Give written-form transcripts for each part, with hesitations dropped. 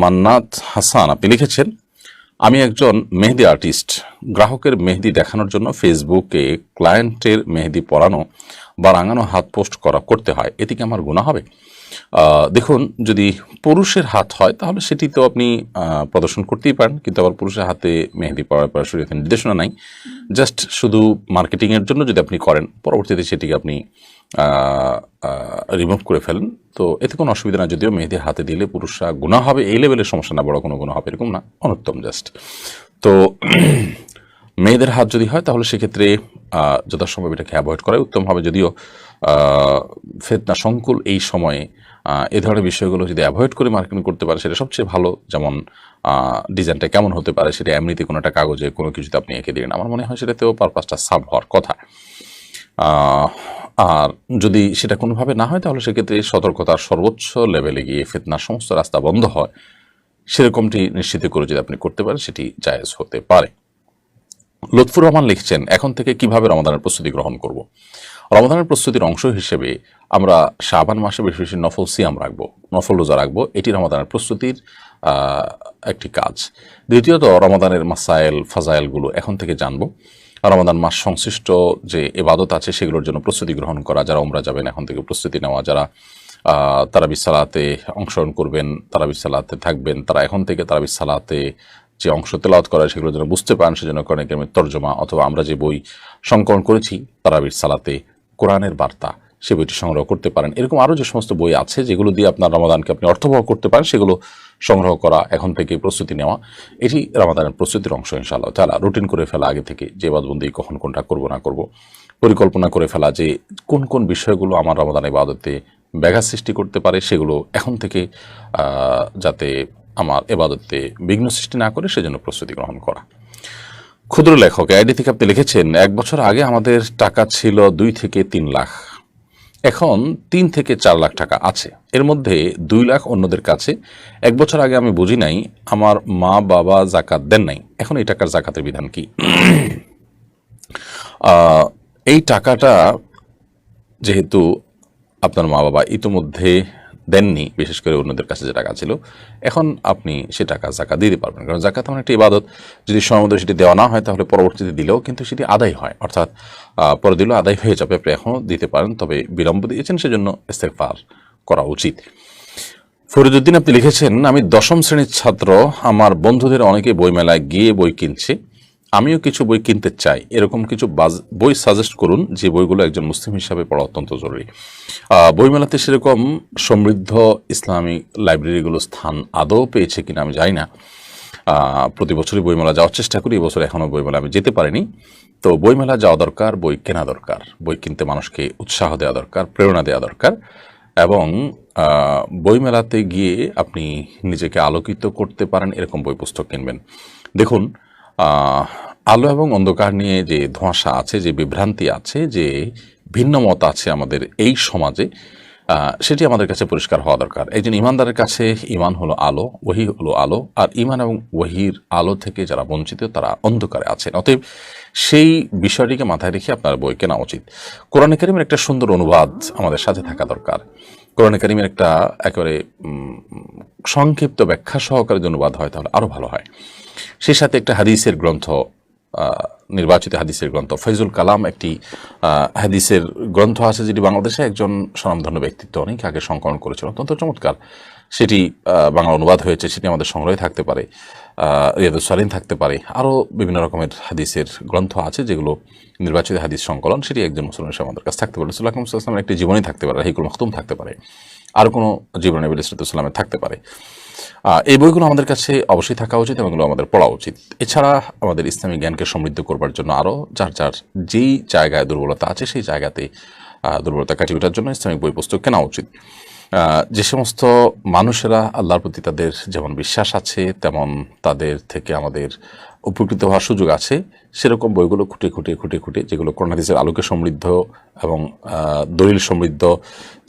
মান্নাত হাসান আপনি লিখেছেন, আমি একজন মেহেদি আর্টিস্ট। গ্রাহকের মেহেদি দেখানোর জন্য ফেসবুকে ক্লায়েন্টের মেহেদি পরানো বা রাঙানো হাত পোস্ট করতে হয়, এতে কি আমার গুনাহ হবে? দেখুন, যদি পুরুষের হাত হয় তাহলে সেটি তো আপনি প্রদর্শন করতেই পারেন, কিন্তু আবার পুরুষের হাতে মেহেদি পরার শরীয়তে নির্দেশনা নাই। জাস্ট শুধু মার্কেটিংয়ের জন্য যদি আপনি করেন, পরবর্তীতে সেটিকে আপনি রিমুভ করে ফেলেন, তো এতে কোনো অসুবিধা না। যদিও মেহেদি হাতে দিলে পুরুষরা গুনাহ হবে এই লেভেলের সমস্যা না, বড় কোনো গুনাহ হবে এরকম না, অনুত্তম জাস্ট। তো মেয়েদের হাত যদি হয় তাহলে সেক্ষেত্রে যথাসম্ভব এটাকে অ্যাভয়েড করাই উত্তম হবে। যদিও ফিতনা সংকুল এই সময়ে এ ধরনের বিষয়গুলো যদি অ্যাভয়েড করে মার্কেটিং করতে পারে সেটা সবচেয়ে ভালো। যেমন ডিজাইনটা কেমন হতে পারে সেটা এমনিতে কোনো একটা কাগজে কোনো কিছুতে আপনি এঁকে দিলেন, আমার মনে হয় সেটাতেও পারপাসটা সার্ভ হওয়ার কথা। আর যদি সেটা কোনোভাবে না হয় তাহলে সেক্ষেত্রে সতর্কতার সর্বোচ্চ লেভেলে গিয়ে ফিতনার সমস্ত রাস্তা বন্ধ হয় সেরকমটি নিশ্চিত করে যদি আপনি করতে পারেন সেটি জায়েজ হতে পারে। লুৎফুর রহমান লিখছেন, এখন থেকে কিভাবে রমাদানের প্রস্তুতি গ্রহণ করব? রমাদানের প্রস্তুতির অংশ হিসেবে আমরা শাবান মাসে বেশি বেশি নফল সিয়াম রাখবো, নফল রোজা রাখবো, এটি রমাদানের প্রস্তুতির একটি কাজ। দ্বিতীয়ত, রমাদানের মাসাইল ফাজাইলগুলো এখন থেকে জানবো। রমাদান মাস সংশ্লিষ্ট যে ইবাদত আছে সেগুলোর জন্য প্রস্তুতি গ্রহণ করা, যারা উমরা যাবেন এখন থেকে প্রস্তুতি নেওয়া, যারা তারাবির সালাতে অংশগ্রহণ করবেন, তারাবির সালাতে থাকবেন, তারা এখন থেকে তারাবির সালাতে যে অংশ তেলাওয়াত করা সেগুলো যেন বুঝতে পারেন, সেজন্য কোরআন কারীমের তর্জমা অথবা আমরা যে বই সংকলন করেছি তারাবির সালাতে কোরআনের বার্তা, সে বইটি সংগ্রহ করতে পারেন। এরকম আরও যে সমস্ত বই আছে যেগুলো দিয়ে আপনার রমাদানকে আপনি অর্থবহ করতে পারেন সেগুলো সংগ্রহ করা, এখন থেকে প্রস্তুতি নেওয়া, এটি রমাদানের প্রস্তুতির অংশ ইনশাআল্লাহ তাআলা। রুটিন করে ফেলা আগে থেকে যে ইবাদতবন্দি কখন কোনটা করব না করব, পরিকল্পনা করে ফেলা যে কোন কোন বিষয়গুলো আমার রমাদান ইবাদতে ব্যাঘাত সৃষ্টি করতে পারে সেগুলো এখন থেকে যাতে আমার এবাদতে বিঘ্ন সৃষ্টি না করে সেজন্য প্রস্তুতি গ্রহণ করা। ক্ষুদ্র লেখক আইডি থেকে আপনি লিখেছেন, 1 বছর আগে আমাদের টাকা ছিল 2 থেকে 3 লাখ, এখন 3 থেকে 4 লাখ টাকা আছে, এর মধ্যে 2 লাখ অন্যদের কাছে। 1 বছর আগে আমি বুঝি নাই, আমার মা বাবা জাকাত দেন নাই, এখন এই টাকার জাকাতের বিধান কি? এই টাকাটা যেহেতু আপনার মা বাবা ইতিমধ্যে দেননি, বিশেষ করে অন্যদের কাছে যে টাকা ছিল, এখন আপনি সে টাকা জাকাত দিতে পারবেন, কারণ জাকাত এমন একটা ইবাদত, যদি সময় মতো সেটি দেওয়া না হয় তাহলে পরবর্তীতে দিলেও কিন্তু সেটি আদায় হয়, অর্থাৎ পরে দিলেও আদায় হয়ে যাবে। আপনি এখনও দিতে পারেন, তবে বিলম্ব দিয়েছেন সেজন্য ইস্তেগফার করা উচিত। ফরিদুদ্দিন আপনি লিখেছেন, আমি 10ম শ্রেণীর ছাত্র, আমার বন্ধুদের অনেকে বইমেলায় গিয়ে বই কিনছে, আমিও কিছু বই কিনতে চাই, এরকম কিছু বই সাজেস্ট করুন যে বইগুলো একজন মুসলিম হিসাবে পড়া অত্যন্ত জরুরি। বইমেলাতে সেরকম সমৃদ্ধ ইসলামিক লাইব্রেরিগুলো স্থান আদৌ পেয়েছে কিনা আমি জানি না। প্রতি বছরই বইমেলা যাওয়ার চেষ্টা করি, এবছর এখনও বইমেলা আমি যেতে পারিনি। তো বইমেলা যাওয়া দরকার, বই কেনা দরকার, বই কিনতে মানুষকে উৎসাহ দেওয়া দরকার, প্রেরণা দেওয়া দরকার, এবং বইমেলাতে গিয়ে আপনি নিজেকে আলোকিত করতে পারেন এরকম বই পুস্তক কিনবেন। দেখুন, আলো এবং অন্ধকার নিয়ে যে ধোঁয়াশা আছে, যে বিভ্রান্তি আছে, যে ভিন্ন মত আছে আমাদের এই সমাজে, সেটি আমাদের কাছে পরিষ্কার হওয়া দরকার। একজন ইমানদারের কাছে ইমান হলো আলো, ওহী হলো আলো, আর ইমান এবং ওহীর আলো থেকে যারা বঞ্চিত তারা অন্ধকারে আছেন। অতএব সেই বিষয়টিকে মাথায় রেখে আপনার বই কেনা উচিত। কোরআনে কারীমের একটা সুন্দর অনুবাদ আমাদের সাথে থাকা দরকার। কোরআনে কারীমের একটা একেবারে সংক্ষিপ্ত ব্যাখ্যা সহকারে অনুবাদ হয় তাহলে আরও ভালো হয়। সেই সাথে একটা হাদিসের গ্রন্থ, নির্বাচিত হাদিসের গ্রন্থ ফয়জুল কালাম একটি হাদিসের গ্রন্থ আছে, যেটি বাংলাদেশে একজন স্বনামধন্য ব্যক্তিত্ব অনেক আগে সংকলন করেছিল, অত্যন্ত চমৎকার। সেটি বাংলা অনুবাদ হয়েছে, সেটি আমাদের সংগ্রহে থাকতে পারে, রিয়াদুস সালিহিন থাকতে পারে, আরও বিভিন্ন রকমের হাদিসের গ্রন্থ আছে যেগুলো নির্বাচিত হাদিস সংকলন, সেটি একজন মুসলমান হিসেবে আমাদের কাছে থাকতে পারে। রাসূলুল্লাহ সাল্লাল্লাহু আলাইহি ওয়াসাল্লামের একটি জীবনী থাকতে পারে, রাহিকুল মাখতুম থাকতে পারে, আর কোনো জীবনী নবী সাল্লাল্লাহু আলাইহি ওয়াসাল্লামের থাকতে পারে। এই বইগুলো আমাদের কাছে অবশ্যই থাকা উচিত এবং এগুলো আমাদের পড়া উচিত। এছাড়া আমাদের ইসলামী জ্ঞানকে সমৃদ্ধ করবার জন্য আরও যার যার যেই জায়গায় দুর্বলতা আছে সেই জায়গাতে দুর্বলতা কাটিয়ে ওঠার জন্য ইসলামিক বই পুস্তক কেনা উচিত। যে সমস্ত মানুষেরা আল্লাহর প্রতি তাদের যেমন বিশ্বাস আছে তেমন তাদের থেকে আমাদের উপকৃত হওয়ার সুযোগ আছে, সেরকম বইগুলো খুঁটে খুঁটে যেগুলো কোরআন হাদিসের আলোকে সমৃদ্ধ এবং দলিল সমৃদ্ধ,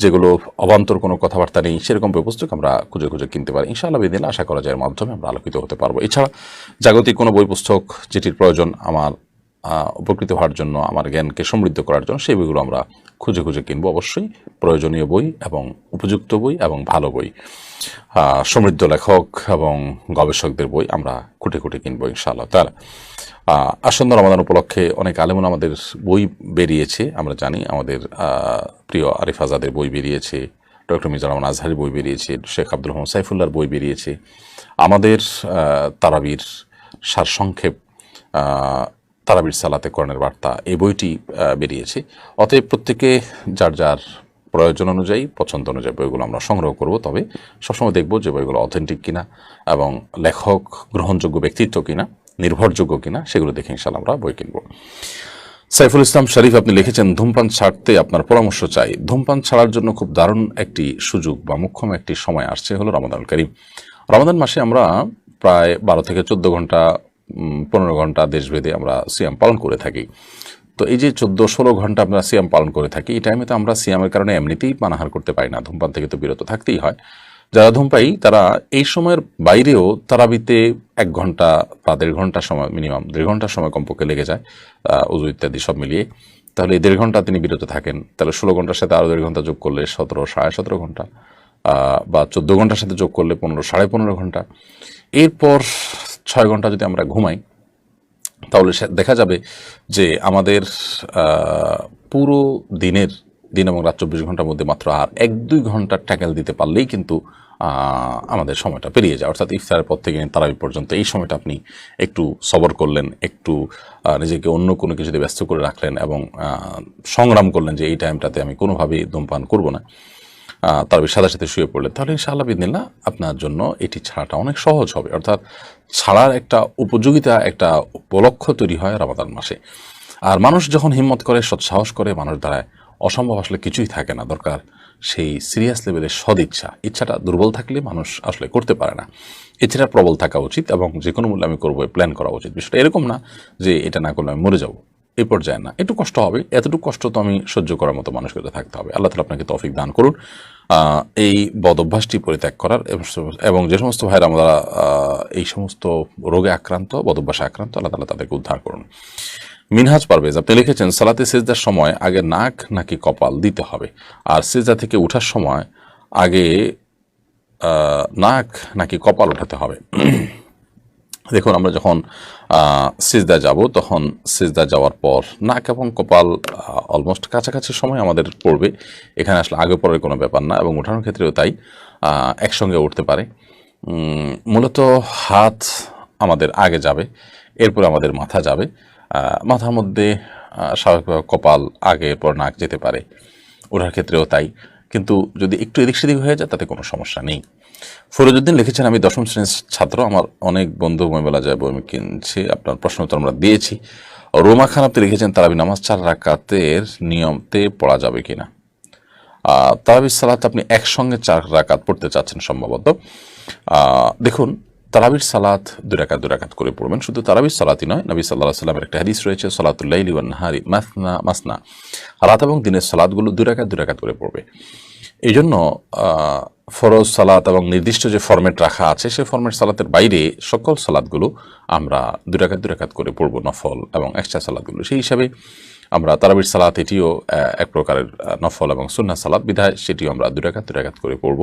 যেগুলো অবান্তর কোনো কথাবার্তা নেই, সেরকম বই পুস্তক আমরা খুঁজে কিনতে পারি। ইনশাআল্লাহ বিদিন আশা করা যায় এর মাধ্যমে আমরা আলোকিত হতে পারবো। এছাড়া জাগতিক কোনো বই পুস্তক যেটির প্রয়োজন আমার উপকৃত হওয়ার জন্য, আমার জ্ঞানকে সমৃদ্ধ করার জন্য, সেই বইগুলো আমরা খুঁজে খুঁজে কিনবো অবশ্যই প্রয়োজনীয় বই এবং উপযুক্ত বই এবং ভালো বই, সমৃদ্ধ লেখক এবং গবেষকদের বই আমরা খুঁটে খুঁটে কিনবো ইনশাআল্লাহ তাআলা। আসন্ন রমাদান উপলক্ষে অনেক আলেমুল আমাদের বই বেরিয়েছে, আমরা জানি আমাদের প্রিয় আরিফ আজাদের বই বেরিয়েছে, ডক্টর মিজানুর রহমান আজহারের বই বেরিয়েছে, শেখ আব্দুর রহমান সাইফুল্লাহর বই বেরিয়েছে, আমাদের তারাবির সারসংক্ষেপ তারাবির সালাতে কোরআনের বার্তা এই বইটি বেরিয়েছে। অতএব প্রত্যেকে যার যার প্রয়োজন অনুযায়ী পছন্দ অনুযায়ী বইগুলো আমরা সংগ্রহ করব, তবে সবসময় দেখব যে বইগুলো অথেন্টিক কিনা এবং লেখক গ্রহণযোগ্য ব্যক্তিত্ব কিনা, নির্ভরযোগ্য কিনা, সেগুলো দেখে ইনশাআল্লাহ আমরা বই কিনব। সাইফুল ইসলাম শরীফ আপনি লিখেছেন ধূমপান ছাড়তে আপনার পরামর্শ চাই। ধূমপান ছাড়ার জন্য খুব দারুণ একটি সুযোগ বা মুখ্যম একটি সময় আসছে হলো রমাদানুল কারীম। রমাদান মাসে আমরা প্রায় 12 থেকে 14 ঘন্টা 15 ঘন্টা দেশভেদে আমরা সিয়াম পালন করে থাকি। তো এই যে 14-16 ঘন্টা আমরা সিয়াম পালন করে থাকি, এই টাইমে তো আমরা সিয়ামের কারণে এমনিতেই পানাহার করতে পারি না, ধূমপান থেকে তো বিরত থাকতেই হয়। যারা ধূমপায়ী তারা এই সময়ের বাইরেও তারাবিতে 1 ঘন্টা বা 1.5 ঘন্টা সময়, মিনিমাম 1.5 ঘন্টা সময় কমপক্ষে লেগে যায় উযু ইত্যাদি সব মিলিয়ে। তাহলে এই 1.5 ঘন্টা তিনি বিরত থাকেন, তাহলে 16 ঘন্টার সাথে আরও 1.5 ঘন্টা যোগ করলে 17, 17.5 ঘন্টা, বা 14 ঘন্টার সাথে যোগ করলে 15, 15.5 ঘন্টা। এরপর 6 ঘন্টা যদি আমরা ঘুমাই তাহলে দেখা যাবে যে আমাদের পুরো দিন এবং রাত 24 ঘন্টার মধ্যে মাত্র আর 1-2 ঘন্টা ট্যাকেল দিতে পারলেই কিন্তু আমাদের সময়টা পেরিয়ে যায়। অর্থাৎ ইফতারের পর থেকে তারাবি পর্যন্ত এই সময়টা আপনি একটু সবর করলেন, একটু নিজেকে অন্য কোনো কিছুতে ব্যস্ত করে রাখলেন এবং সংগ্রাম করলেন যে এই টাইমটাতে আমি কোনোভাবেই ধূমপান করব না, তারাবির সাথে সাথে শুয়ে পড়লেন, তাহলে ইনশাআল্লাহ বিদিনিল্লাহ আপনার জন্য এটি ছাড়াটা অনেক সহজ হবে। অর্থাৎ ছাড়ার একটা উপযোগিতা, একটা উপলক্ষ তৈরি হয় রমাদান মাসে। আর মানুষ যখন হিম্মত করে, সৎসাহস করে, মানুষ দ্বারায় অসম্ভব আসলে কিছুই থাকে না। দরকার সেই সিরিয়াস লেভেলের সদিচ্ছা। ইচ্ছাটা দুর্বল থাকলে মানুষ আসলে করতে পারে না, ইচ্ছাটা প্রবল থাকা উচিত এবং যে কোনো মূল্যে আমি করবো প্ল্যান করা উচিত। বিষয়টা এরকম না যে এটা না করলে আমি মরে যাবো, এই পর্যায়ে না। একটু কষ্ট হবে, এতটুকু কষ্ট তো আমি সহ্য করার মতো মানুষকে থাকতে হবে। আল্লাহ তাআলা আপনাকে তৌফিক দান করুন এই বদ অভ্যাসটি পরিত্যাগ করার, এবং যে সমস্ত ভাইরা আমরা এই সমস্ত রোগে আক্রান্ত, বদ অভ্যাসে আক্রান্ত, আল্লাহ তাআলা তাদেরকে উদ্ধার করুন। মিনহাজ পারভেজ আপনি লিখেছেন সালাতে সিজদার সময় আগে নাক নাকি কপাল দিতে হবে, আর সিজদা থেকে ওঠার সময় আগে নাক নাকি কপাল উঠাতে হবে? দেখুন, আমরা যখন সিজদা যাব তখন সিজদা যাওয়ার পর নাক এবং কপাল অলমোস্ট কাছাকাছি সময় আমাদের পড়বে। এখানে আসলে আগে পরের কোনো ব্যাপার না, এবং ওঠানোর ক্ষেত্রেও তাই একসঙ্গে উঠতে পারে। মূলত হাত আমাদের আগে যাবে, এরপর আমাদের মাথা যাবে, মাথার মধ্যে স্বাভাবিকভাবে কপাল আগে, এরপর নাক যেতে পারে, ওঠার ক্ষেত্রেও তাই। কিন্তু যদি একটু এদিক সেদিক হয়ে যায় তাতে কোনো সমস্যা নেই। ফরজউদ্দিন লিখেছেন আমি 10ম শ্রেণীর ছাত্র, আমার অনেক বন্ধু বলা যায় বই কিনছি, আপনার প্রশ্ন উত্তর আমরা দিয়েছি। রোমা খান আপনি লিখেছেন তারাবি নামাজ 4 রাকাতের নিয়মতে পড়া যাবে কিনা? তারাবির সালাত আপনি একসঙ্গে 4 রাকাত পড়তে চাচ্ছেন সম্ভবত। দেখুন, তারাবির সালাত 2 রাকাত করে পড়বেন। শুধু তারাবির সালাতই নয়, নবী সাল্লাল্লাহু আলাইহি ওয়াসাল্লামের একটা হাদিস রয়েছে, সালাতুল লাইলি ওয়ান নাহারি মাসনা মাসনা, রাত এবং দিনের সালাতগুলো 2 রাকাত করে পড়বে। এই জন্য ফরজ সালাত এবং নির্দিষ্ট যে ফরম্যাট রাখা আছে সেই ফরম্যাট সালাতের বাইরে সকল সালাতগুলো আমরা 2 রাকাত করে পড়ব, নফল এবং এক্সট্রা সালাতগুলো। সেই হিসাবে আমরা তারাবির সালাত এটিও এক প্রকারের নফল এবং সুন্নাহ সালাত, বিধায় সেটিও আমরা 2 রাকাত করে পড়ব।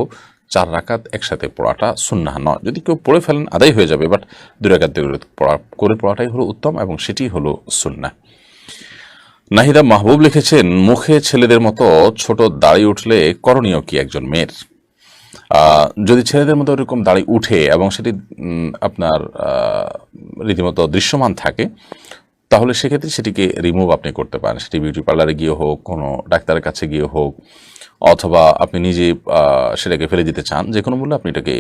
4 রাকাত একসাথে পড়াটা সুন্নাহ নয়, যদি কেউ পড়ে ফেলেন আদায় হয়ে যাবে, বাট 2 রাকাত করে পড়াটাই হলো উত্তম এবং সেটি হলো সুন্নাহ। নাহিদা মাহবুব লিখেছেন মুখে ছেলেদের মতো ছোট দাড়ি উঠলে করণীয় কি একজন মেয়ের? যদি ছেলেদের মতো এরকম দাড়ি উঠে এবং সেটি আপনার রীতিমতো দৃশ্যমান থাকে, তাহলে সেক্ষেত্রে সেটিকে রিমুভ আপনি করতে পারেন। সেটি বিউটি পার্লারে গিয়ে হোক, কোনো ডাক্তারের কাছে গিয়ে হোক, অথবা আপনি নিজে সেটাকে ফেলে দিতে চান, যে কোনো মূল্যে আপনি এটাকে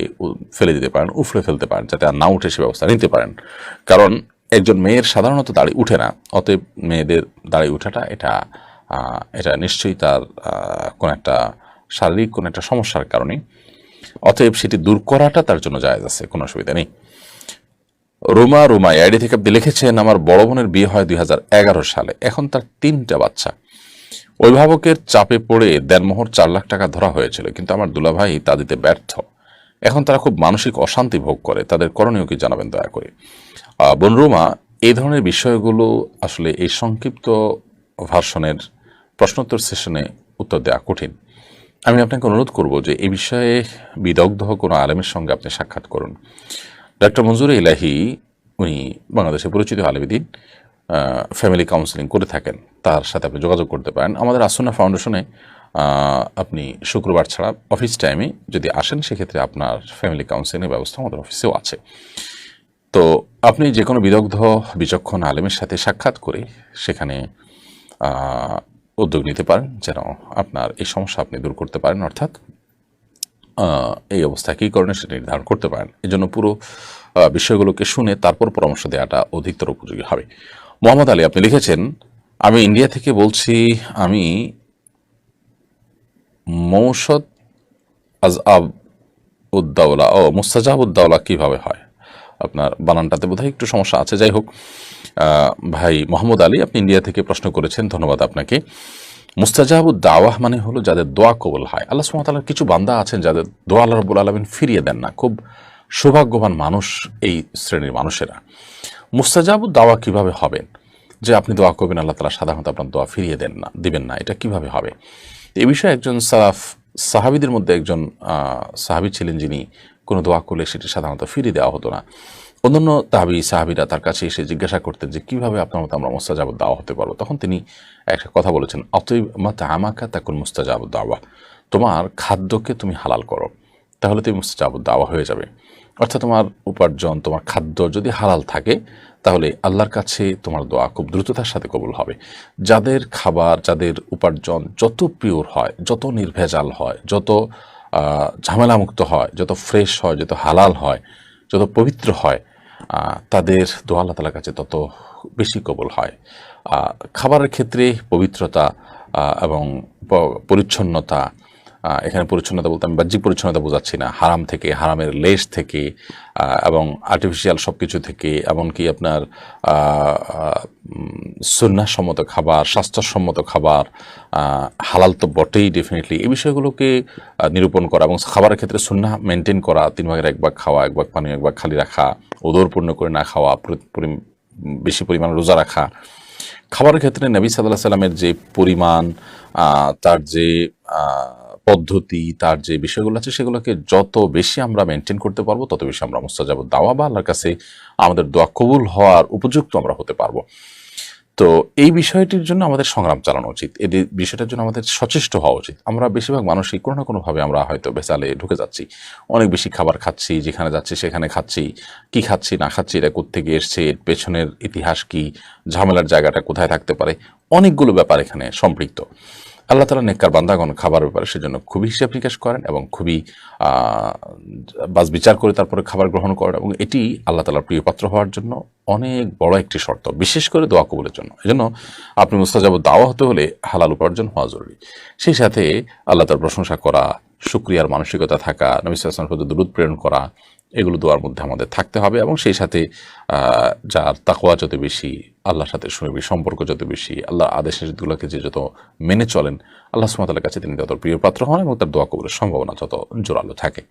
ফেলে দিতে পারেন, উফড়ে ফেলতে পারেন, যাতে আর না উঠে সে ব্যবস্থা নিতে পারেন। কারণ একজন মেয়ের সাধারণত দাড়ি উঠে না, অতএব মেয়েদের দাড়ি উঠাটা এটা নিশ্চয়ই তার কোনো একটা শারীরিক কোনো একটা সমস্যার কারণে, অতএব সেটি দূর করাটা তার জন্য জায়েজ আছে, কোনো অসুবিধা নেই। রোমা আইডি থেকে আপনি লিখেছেন আমার বড় বোনের বিয়ে হয় 2011 সালে, এখন তার 3টা বাচ্চা। অভিভাবকের চাপে পড়ে দেনমোহর 4 লাখ টাকা ধরা হয়েছিল, কিন্তু আমার দুলাভাই তা দিতে ব্যর্থ। এখন তারা খুব মানসিক অশান্তি ভোগ করে, তাদের করণীয় কি জানাবেন দয়া করে? বোন রোমা, এই ধরনের বিষয়গুলো আসলে এই সংক্ষিপ্ত ভার্সনের প্রশ্নোত্তর সেশনে উত্তর দেওয়া কঠিন। আমি আপনাকে অনুরোধ করব যে এই বিষয়ে বিদগ্ধ কোনো আলেমের সঙ্গে আপনি সাক্ষাৎ করুন। ডক্টর মঞ্জুর ইলাহি উনি বাংলাদেশে পরিচিত আলেমদ্বীন, ফ্যামিলি কাউন্সেলিং করে থাকেন, তার সাথে আপনি যোগাযোগ করতে পারেন। আমাদের আসুন্নাহ ফাউন্ডেশনে আপনি শুক্রবার ছাড়া অফিস টাইমে যদি আসেন, সেক্ষেত্রে আপনার ফ্যামিলি কাউন্সেলিংয়ের ব্যবস্থা আমাদের অফিসেও আছে। তো আপনি যে কোনো বিদগ্ধ বিচক্ষণ আলেমের সাথে সাক্ষাৎ করে সেখানে উদ্যোগ নিতে পারেন যেন আপনার এই সমস্যা আপনি দূর করতে পারেন, অর্থাৎ এই অবস্থা কী করণীয় সেটা নির্ধারণ করতে পারেন। এই জন্য পুরো বিষয়গুলোকে শুনে তারপর পরামর্শ দেওয়াটা অধিকতর উপযোগী হবে। মোহাম্মদ আলী আপনি লিখেছেন, আমি ইন্ডিয়া থেকে বলছি, আমি মৌসদ আজআব উদ্দাওলা মুস্তাজাব উদ্দাওলা কীভাবে হয়? আপনার বানানটাতে বোধহয় একটু সমস্যা আছে। যাই হোক, ভাই মোহাম্মদ আলী আপনি ইন্ডিয়া থেকে প্রশ্ন করেছেন, ধন্যবাদ আপনাকে। মুস্তাজাবুদ দাওয়াহ মানে হলো যাদের দোয়া কবুল হয়। আল্লাহ সুবহানাহু ওয়া তাআলার কিছু বান্দা আছেন যাদের দোয়া আল্লাহ রাব্বুল আলামিন ফিরিয়ে দেন না। খুব সৌভাগ্যবান মানুষ এই শ্রেণীর মানুষেরা। মুস্তাজাবুদ দাওয়া কিভাবে হবেন? যে আপনি দোয়া করবেন, আল্লাহ তাআলা সাধারণত আপনার দোয়া ফিরিয়ে দিবেন না, এটা কিভাবে হবে? এই বিষয়ে একজন সাহাবীদের মধ্যে একজন সাহাবী ছিলেন যিনি কোনো দোয়া করলে সেটি সাধারণত ফিরিয়ে দেওয়া হতো না। অন্যান্য সাহাবীরা তার কাছে এসে জিজ্ঞাসা করতেন যে কীভাবে আপনার মতো আমরা মুস্তাজাবুদ দাওয়া হতে পারবো। তখন তিনি একটা কথা বলেছেন, অতএব মাতআমাকা তাকুন মুস্তাজাবুদ দাওয়া, তোমার খাদ্যকে তুমি হালাল করো, তাহলে তুমি মুস্তাজাবুদ দাওয়া হয়ে যাবে। অর্থাৎ তোমার উপার্জন, তোমার খাদ্য যদি হালাল থাকে তাহলে আল্লাহর কাছে তোমার দোয়া খুব দ্রুততার সাথে কবুল হবে। যাদের খাবার, যাদের উপার্জন যত পিওর হয়, যত নির্ভেজাল হয়, যত ঝামেলামুক্ত হয়, যত ফ্রেশ হয়, যত হালাল হয়, যত পবিত্র হয়, তাদের দোয়া আল্লাহ তাআলার কাছে তত বেশি কবুল হয়। খাবারের ক্ষেত্রে পবিত্রতা এবং পরিচ্ছন্নতা, এখানে পরিচ্ছন্নতা বলতে আমি বাহ্যিক পরিচ্ছন্নতা বোঝাচ্ছি না, হারাম থেকে, হারামের লেশ থেকে এবং আর্টিফিশিয়াল সব কিছু থেকে, এমনকি আপনার সুন্নাহসম্মত খাবার, স্বাস্থ্যসম্মত খাবার, হালাল তো বটেই ডেফিনেটলি, এই বিষয়গুলোকে নিরূপণ করা এবং খাবারের ক্ষেত্রে সুন্নাহ মেনটেন করা, 3 ভাগের 1 ভাগ খাওয়া, 1 ভাগ পানি 1 ভাগ খালি রাখা, ওদর পূর্ণ করে না খাওয়া, বেশি পরিমাণ রোজা রাখা। খাবারের ক্ষেত্রে নবী সাল্লাল্লাহু আলাইহি সাল্লামের যে পরিমাণ, তার যে পদ্ধতি, তার যে বিষয়গুলো আছে, সেগুলোকে যত বেশি আমরা মেনটেন করতে পারবো তত বেশি আমরা মুস্তাজাবুদ দাওয়া বা আল্লাহর কাছে আমাদের দোয়া কবুল হওয়ার উপযুক্ত আমরা হতে পারবো। তো এই বিষয়টির জন্য আমাদের সংগ্রাম চালানো উচিত, এই বিষয়টার জন্য আমাদের সচেষ্ট হওয়া উচিত। আমরা বেশিরভাগ মানুষই কোনো না কোনোভাবে আমরা হয়তো ভেজালে ঢুকে যাচ্ছি, অনেক বেশি খাবার খাচ্ছি, যেখানে যাচ্ছি সেখানে খাচ্ছি, কি খাচ্ছি না খাচ্ছি, এটা কোত্থেকে এসছে, এর পেছনের ইতিহাস কি, ঝামেলার জায়গাটা কোথায় থাকতে পারে, অনেকগুলো ব্যাপার এখানে সম্পৃক্ত। আল্লাহ তাআলা নেককার বান্দাগণ খাবার ব্যাপারে সেজন্য খুবই হিসাব নিকাশ করেন এবং খুবই বাছ বিচার করে তারপরে খাবার গ্রহণ করেন, এবং এটি আল্লাহ তাআলার প্রিয় পাত্র হওয়ার জন্য অনেক বড় একটি শর্ত, বিশেষ করে দোয়া কবুলের জন্য। এজন্য আপনি মুস্তাজাবুদ দাওয়া হতে হলে হালাল উপার্জন হওয়া জরুরি। সেই সাথে আল্লাহ তাআলার প্রশংসা করা, শুকরিয়ার মানসিকতা থাকা, নবী সাল্লাল্লাহু আলাইহি ওয়াসাল্লামের প্রতি দরুদ প্রেরণ করা, এগুলো দোয়ার মধ্যে আমাদের থাকতে হবে। এবং সেই সাথে যার তাকওয়া যত বেশি, আল্লাহর সাথে সুনিবিড় সম্পর্ক যত বেশি, আল্লাহর আদেশ নিষেধগুলোকে যে যত মেনে চলেন, আল্লাহ সুবহানাহু ওয়া তাআলার কাছে তিনি তত প্রিয় পাত্র হন এবং তার দোয়া কবুলের সম্ভাবনা তত জোরালো থাকে।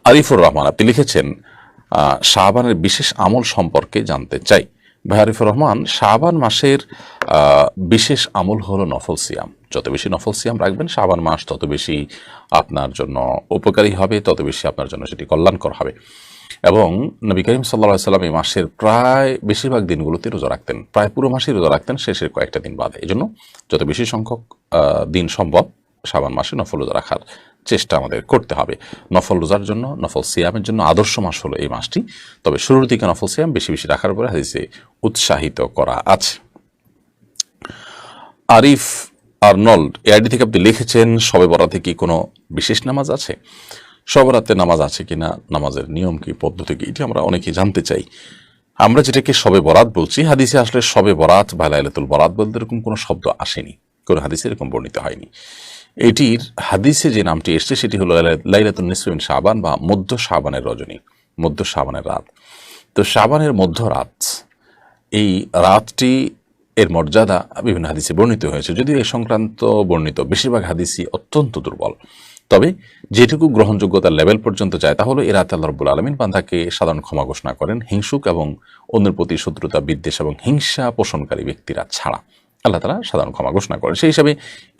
আরিফুর রহমান আপনি লিখেছেন, শাবানের বিশেষ আমল সম্পর্কে জানতে চাই। ভাই আরিফুর রহমান, শাবান মাসের বিশেষ আমল হলো নফল সিয়াম। যত বেশি নফল সিয়াম রাখবেন শাবান মাস, তত বেশি আপনার জন্য উপকারী হবে, তত বেশি আপনার জন্য সেটি কল্যাণকর হবে। এবং নবী করিম সাল্লাল্লাহু আলাইহি সাল্লাম এই মাসের প্রায় বেশিরভাগ দিনগুলোতে রোজা রাখতেন, প্রায় পুরো মাসেই রোজা রাখতেন, শেষের কয়েকটা দিন বাদে। এই জন্য যত বেশি সংখ্যক দিন সম্ভব শাবান মাসে নফল রোজা রাখার চেষ্টা আমাদের করতে হবে। নফল রোজার জন্য, নফল সিয়ামের জন্য আদর্শ মাস হলো এই মাসটি। তবে শুরুর দিকে নফল সিয়াম বেশি বেশি রাখার উপরে হাদিসে উৎসাহিত করা আছে। আরিফ আর্নল্ড এআইডি থেকে আপনি লিখেছেন, শবে বরাতে কি কোনো বিশেষ নামাজ আছে? শবে বরাতে নামাজ আছে কিনা, নামাজের নিয়ম কি, পদ্ধতি কি, এটি আমরা অনেকেই জানতে চাই। আমরা যেটাকে শবে বরাত বলছি, হাদিসে আসলে শবে বরাত বা লাইলাতুল বরাত বলতে এরকম কোনো শব্দ আসেনি, কোনো হাদিসে এরকম বর্ণিত হয়নি। এটির হাদিসে যে নামটি এসছে সেটি হলো লাইলাতুন নিসফি মিন শাবান বা মধ্য শাবানের রজনী, মধ্য শাবানের রাত। তো শাবানের মধ্য রাত, এই রাতটি এর মর্যাদা বিভিন্ন হাদিসে বর্ণিত হয়েছে, যদিও এই সংক্রান্ত বর্ণিত বেশিরভাগ হাদিসই অত্যন্ত দুর্বল। তবে যেটুকু গ্রহণযোগ্যতার লেভেল পর্যন্ত যায় তা হলো এ রাতে আল্লাহ রাব্বুল আলামিন বান্দাকে সাধারণ ক্ষমা ঘোষণা করেন হিংসুক এবং অন্যের প্রতি শত্রুতা, বিদ্বেষ এবং হিংসা পোষণকারী ব্যক্তিরা ছাড়া। আল্লাহ তাআলা সাধারণ ক্ষমা ঘোষণা করেন। সেই হিসাবে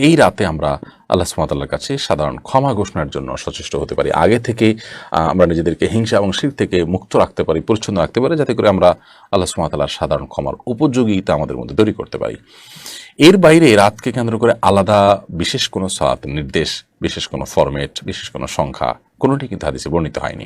এই রাতে আমরা আল্লাহ সুবহানাহু ওয়া তাআলার কাছে সাধারণ ক্ষমা ঘোষণার জন্য সচেষ্ট হতে পারি, আগে থেকে আমরা নিজেদেরকে হিংসা এবং শিরক থেকে মুক্ত রাখতে পারি, পরিচ্ছন্ন রাখতে পারি, যাতে করে আমরা আল্লাহ সুবহানাহু ওয়া তাআলার সাধারণ ক্ষমার উপযোগিতা আমাদের মধ্যে তৈরি করতে পারি। এর বাইরে রাতকে কেন্দ্র করে আলাদা বিশেষ কোনো সালাতের নির্দেশ, বিশেষ কোনো ফরম্যাট, বিশেষ কোনো সংখ্যা কোনোটি কিন্তু হাদিসে বর্ণিত হয়নি।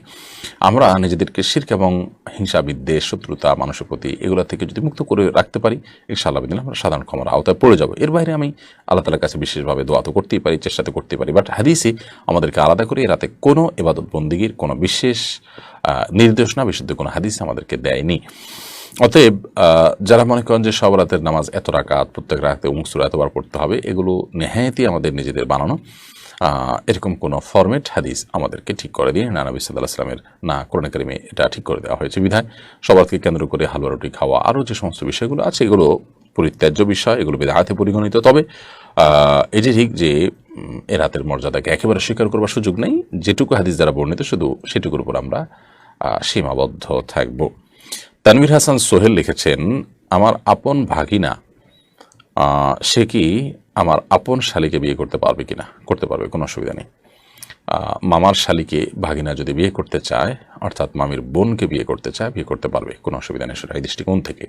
আমরা নিজেদেরকে শিরক এবং হিংসা, বিদ্বেষ, শত্রুতা মানুষের প্রতি এগুলো থেকে যদি মুক্ত করে রাখতে পারি, ইনশাআল্লাহ বিদিন আমরা সাধারণ ক্ষমার আওতায় পড়ে যাব। এর বাইরে আমি আল্লাহ তাআলার কাছে বিশেষভাবে দোয়া তো করতেই পারি, চেষ্টা তো করতেই পারি, বাট হাদিসে আমাদেরকে আলাদা করে রাতে কোনো ইবাদত বন্দেগীর কোনো বিশেষ নির্দেশনা, বিশুদ্ধ কোনো হাদিস আমাদেরকে দেয়নি। অতএব যারা মনে করেন যে সব রাতের নামাজ এত রাকাত, প্রত্যেক রাতে অমুক সূরা এতবার পড়তে হবে, এগুলো নেহায়েতই আমাদের নিজেদের বানানো। এরকম কোনো ফরম্যাট হাদিস আমাদেরকে ঠিক করে দিয়ে না নবী সাল্লাল্লাহু আলাইহি ওয়াসাল্লামের, না কোরআনে কারিমে এটা ঠিক করে দেওয়া হয়েছে। বিধায় সবারকে কেন্দ্র করে হালুয়া রুটি খাওয়া, আরও যে সমস্ত বিষয়গুলো আছে এগুলো পরিত্যাজ্য বিষয়, এগুলো বিদআতে পরিগণিত। তবে এটি ঠিক যে এ রাতের মর্যাদাকে একেবারে স্বীকার করবার সুযোগ নেই। যেটুকু হাদিস দ্বারা বর্ণিত শুধু সেটুকুর উপর আমরা সীমাবদ্ধ থাকব। তানভীর হাসান সোহেল লিখেছেন, আমার আপন ভাগিনা সে কি আমার আপন শালিকে বিয়ে করতে পারবে কিনা? করতে পারবে, কোনো অসুবিধা নেই। মামার শালিকে ভাগিনা যদি বিয়ে করতে চায়, অর্থাৎ মামির বোনকে বিয়ে করতে চায়, বিয়ে করতে পারবে, কোনো অসুবিধা নেই সেটা এই দৃষ্টিকোণ থেকে।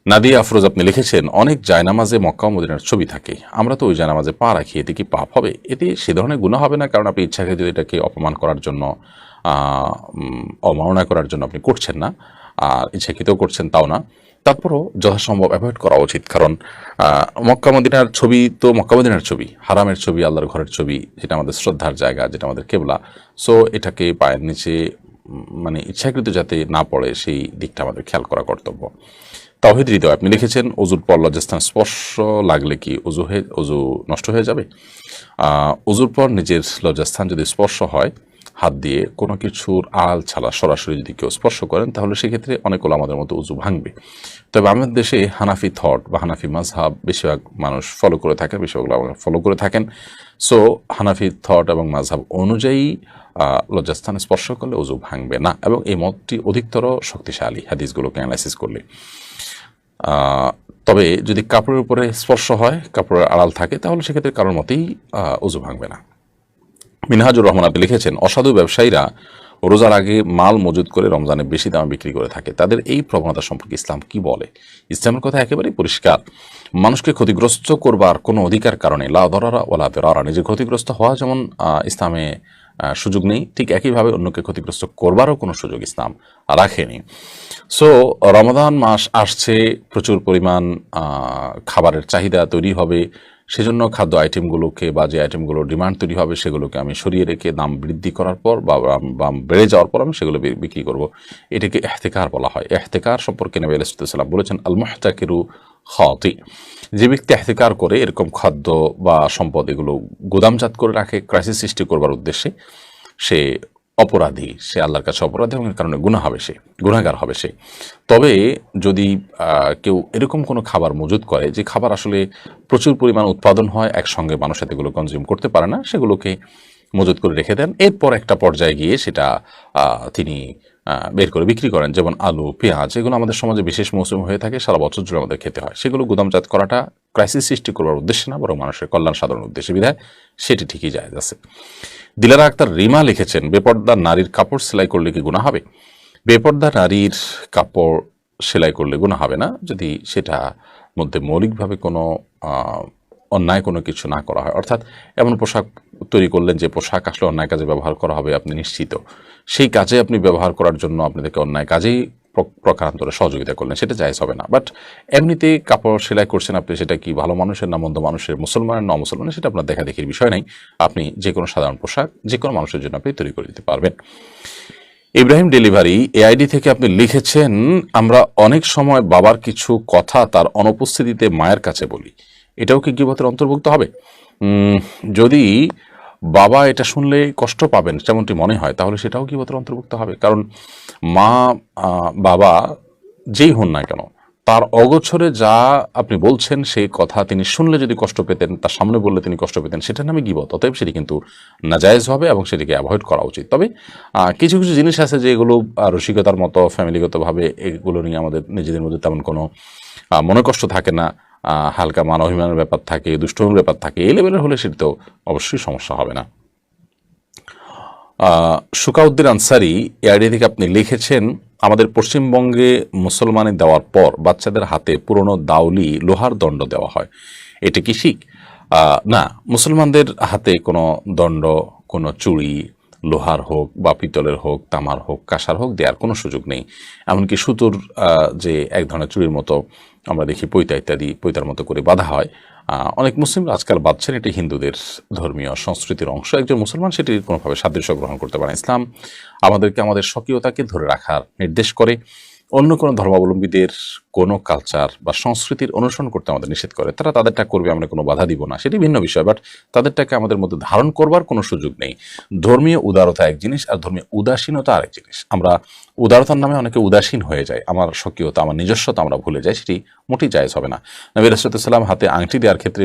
নাদিয়া আফরোজ আপনি লিখেছেন, অনেক জায়নামাজে মক্কা ও মদিনার ছবি থাকে, আমরা তো ওই জায়নামাজে পা রাখি, এতে কি পাপ হবে? এতে সে ধরনের গুনাহ হবে না, কারণ আপনি ইচ্ছাকে যদি এটাকে অপমান করার জন্য, অবমাননা করার জন্য আপনি করছেন না, আর ইচ্ছাকৃতও করছেন তাও না, তারপরও যথাসম্ভব অ্যাভয়েড করা উচিত। কারণ মক্কা মদিনার ছবি তো মক্কা মদিনার ছবি, হারামের ছবি, আল্লাহর ঘরের ছবি, যেটা আমাদের শ্রদ্ধার জায়গা, যেটা আমাদের কেবলা। সো এটাকে পায়ের নিচে মানে ইচ্ছাকৃত যাতে না পড়ে সেই দিকটা আমাদের খেয়াল করা কর্তব্য। তাওহীদ হৃদয় আপনি লিখেছেন, অজুর পর লজ্জাস্থান স্পর্শ লাগলে কি অজু নষ্ট হয়ে যাবে? অজুর পর নিজের লজ্জাস্থান যদি স্পর্শ হয় হাত দিয়ে, কোনো কিছুর আড়াল ছাড়া সরাসরি যদি কেউ স্পর্শ করেন, তাহলে সেক্ষেত্রে অনেক আমাদের মতো উজু ভাঙবে। তবে আমাদের দেশে হানাফি থট বা হানাফি মাযহাব বেশিরভাগ মানুষ ফলো করে থাকেন, বেশিরভাগ ফলো করে থাকেন। সো হানাফি থট এবং মাযহাব অনুযায়ী লজ্জাস্থান স্পর্শ করলে উজু ভাঙবে না, এবং এই মতটি অধিকতর শক্তিশালী হাদিসগুলোকে অ্যানালাইসিস করলে। তবে যদি কাপড়ের উপরে স্পর্শ হয়, কাপড়ের আড়াল থাকে, তাহলে সেক্ষেত্রে কারোর মতেই উজু ভাঙবে না। মিনহাজুর রহমান আপনি লিখেছেন, অসাধু ব্যবসায়ীরা রোজার আগে মাল মজুদ করে রমজানে বেশি দামে বিক্রি করে থাকে, তাদের এই প্রবণতা সম্পর্কে ইসলাম কি বলে? ইসলামের কথা একেবারেই পরিষ্কার। মানুষকে ক্ষতিগ্রস্ত করবার কোনো অধিকার কারণে লা দরারা ওয়ালা দিরারা, নিজে ক্ষতিগ্রস্ত হওয়া যেমন ইসলামে সুযোগ নেই, ঠিক একইভাবে অন্যকে ক্ষতিগ্রস্ত করবারও কোনো সুযোগ ইসলাম রাখেনি। সো রমাদান মাস আসছে, প্রচুর পরিমাণ খাবারের চাহিদা তৈরি হবে, সেজন্য খাদ্য আইটেমগুলোকে বা যে আইটেমগুলোর ডিমান্ড তৈরি হবে সেগুলোকে আমি সরিয়ে রেখে দাম বৃদ্ধি করার পর বা দাম বেড়ে যাওয়ার পর আমি সেগুলো বিক্রি করব। এটাকে ইহতিকার বলা হয়। ইহতিকার সম্পর্কে নবী আলাইহিস সালাম বলেছেন, আল মুহতাকিরু খাতি, যে ব্যক্তি ইহতিকার করে এরকম খাদ্য বা সম্পদ এগুলো গোদামজাত করে রাখে ক্রাইসিস সৃষ্টি করবার উদ্দেশ্যে, সে অপরাধী, সে আল্লাহর কাছে অপরাধী এবং এর কারণে গুনাহগার হবে সে। তবে যদি কেউ এরকম কোনো খাবার মজুদ করে যে খাবার আসলে প্রচুর পরিমাণ উৎপাদন হয়, একসঙ্গে মানুষ এগুলো কনজিউম করতে পারে না, সেগুলোকে মজুদ করে রেখে দেন, এরপর একটা পর্যায়ে গিয়ে সেটা তিনি বের করে বিক্রি করেন, যেমন আলু, পেঁয়াজ, এগুলো আমাদের সমাজে বিশেষ মৌসুম হয়ে থাকে, সারা বছর জুড়ে আমাদের খেতে হয়, সেগুলো গুদামজাত করাটা ক্রাইসিস সৃষ্টি করবার উদ্দেশ্যে না, বরং মানুষের কল্যাণ সাধনের উদ্দেশ্যে, বিধায় সেটি ঠিকই জায়েজ আছে। দিলারা আক্তার রিমা লিখেছেন, বেপর্দা নারীর কাপড় সেলাই করলে কি গুনাহ হবে? বেপর্দা নারীর কাপড় সেলাই করলে গুনাহ হবে না, যদি সেটা মধ্যে মৌলিকভাবে কোনো অন্যায় কোনো কিছু না করা হয়। অর্থাৎ এমন পোশাক তৈরি করলেন যে পোশাক আসলে অন্যায় কাজে ব্যবহার করা হবে, আপনি নিশ্চিত সেই কাজে আপনি ব্যবহার করার জন্য আপনাদেরকে অন্যায় কাজেই প্রকারান্তরে সহযোগিতা করলেন, সেটা জায়েজ হবে না। বাট এমনিতে কাপড় সেলাই করছেন আপনি, সেটা কি ভালো মানুষের না মন্দ মানুষের, মুসলমানের না অমুসলমানের, সেটা আপনার দেখা দেখির বিষয় নাই। আপনি যে কোনো সাধারণ পোশাক যে কোনো মানুষের জন্য আপনি তৈরি করে দিতে পারবেন। ইব্রাহিম ডেলিভারি এআইডি থেকে আপনি লিখেছেন, আমরা অনেক সময় বাবার কিছু কথা তার অনুপস্থিতিতে মায়ের কাছে বলি, এটাও কি গীবতের অন্তর্ভুক্ত হবে? যদি বাবা এটা শুনলে কষ্ট পাবেন যেমনটি মনে হয়, তাহলে সেটাও গীবতের অন্তর্ভুক্ত হবে। কারণ মা বাবা যেই হন না কেন, তার অগোচরে যা আপনি বলছেন সেই কথা তিনি শুনলে যদি কষ্ট পেতেন, তার সামনে বললে তিনি কষ্ট পেতেন, সেটার নামে গীবত। অতএব সেটি কিন্তু নাজায়েজ হবে এবং সেটিকে অ্যাভয়েড করা উচিত। তবে কিছু কিছু জিনিস আছে যে এগুলো রসিকতার মতো, ফ্যামিলিগতভাবে এগুলো নিয়ে আমাদের নিজেদের মধ্যে তেমন কোনো মনে কষ্ট থাকে না, হালকা মান অভিমানের ব্যাপার থাকে, দুষ্টমির ব্যাপার থাকে, এই লেভেলের হলে সেটা তো অবশ্যই সমস্যা হবে না। সুকাউদ্দিন আনসারি এই আইডিয়া থেকে আপনি লিখেছেন, আমাদের পশ্চিমবঙ্গে মুসলমানি দেওয়ার পর বাচ্চাদের হাতে পুরনো দাউলি লোহার দণ্ড দেওয়া হয়, এটা কি শিখ? না, মুসলমানদের হাতে কোনো দণ্ড, কোনো চুড়ি, লোহার হোক বা পিতলের হোক, তামার হোক, কাঁসার হোক, দেওয়ার কোনো সুযোগ নেই। এমনকি সুতোর যে এক ধরনের চুড়ির মতো আমরা দেখি পৈতা ইত্যাদি পৈতার মতো করে বাঁধা হয়, অনেক মুসলিমরা আজকাল বাঁধছেন, এটি হিন্দুদের ধর্মীয় সংস্কৃতির অংশ। একজন মুসলমান সেটির কোনোভাবে সাদৃশ্য গ্রহণ করতে পারে। ইসলাম আমাদেরকে আমাদের স্বকীয়তাকে ধরে রাখার নির্দেশ করে, অন্য কোনো ধর্মাবলম্বীদের কোনো কালচার বা সংস্কৃতির অনুসরণ করতে আমাদের নিষেধ করে। তারা তাদেরটা করবে, আমরা কোনো বাধা দিব না, সেটি ভিন্ন বিষয়, বাট তাদেরটাকে আমাদের মধ্যে ধারণ করবার কোনো সুযোগ নেই। ধর্মীয় উদারতা এক জিনিস আর ধর্মীয় উদাসীনতা আরেক জিনিস। আমরা উদারতার নামে অনেকে উদাসীন হয়ে যায়, আমার স্বকীয়তা, আমার নিজস্বতা আমরা ভুলে যাই, সেটি মোটেই জায়েজ হবে না। নবী রাসূলুল্লাহ সাল্লাল্লাহু আলাইহি ওয়াসাল্লাম হাতে আংটি দেওয়ার ক্ষেত্রে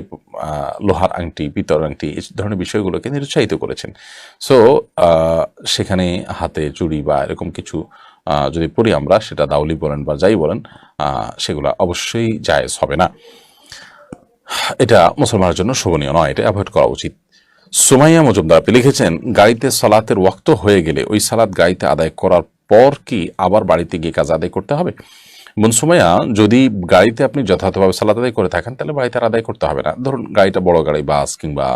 লোহার আংটি, পিতলের আংটি, এই ধরনের বিষয়গুলোকে নিরুৎসাহিত করেছেন। সো সেখানে হাতে চুড়ি বা এরকম কিছু যদি পড়ি আমরা, সেটা দাউলি বলেন বা যাই বলেন, সেগুলো অবশ্যই জায়েজ হবে না। এটা মুসলমানের জন্য শোভনীয় নয়, এটা অ্যাভয়েড করা উচিত। সুমাইয়া মজুমদার আপনি লিখেছেন, গাড়িতে সালাতের ওয়াক্ত হয়ে গেলে ওই সালাত গাড়িতে আদায় করার পর কি আবার বাড়িতে গিয়ে কাজ আদায় করতে হবে? বোন সুমাইয়া, যদি গাড়িতে আপনি যথাযথভাবে সালাত আদায় করে থাকেন তাহলে বাড়িতে আর আদায় করতে হবে না। ধরুন গাড়িটা বড় গাড়ি, বাস কিংবা